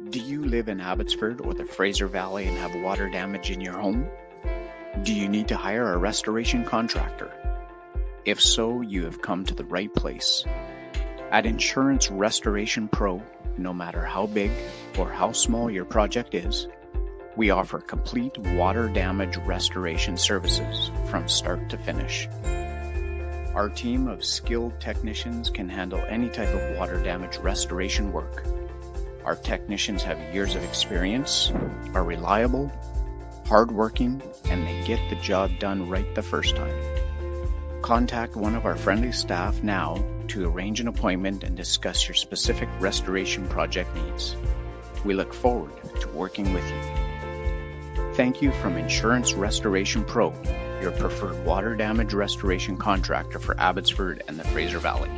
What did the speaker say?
Do you live in Abbotsford or the Fraser Valley and have water damage in your home? Do you need to hire a restoration contractor? If so, you have come to the right place. At Insurance Restoration Pro, no matter how big or how small your project is, we offer complete water damage restoration services from start to finish. Our team of skilled technicians can handle any type of water damage restoration work. Our technicians have years of experience, are reliable, hardworking, and they get the job done right the first time. Contact one of our friendly staff now to arrange an appointment and discuss your specific restoration project needs. We look forward to working with you. Thank you from Insurance Restoration Pro, your preferred water damage restoration contractor for Abbotsford and the Fraser Valley.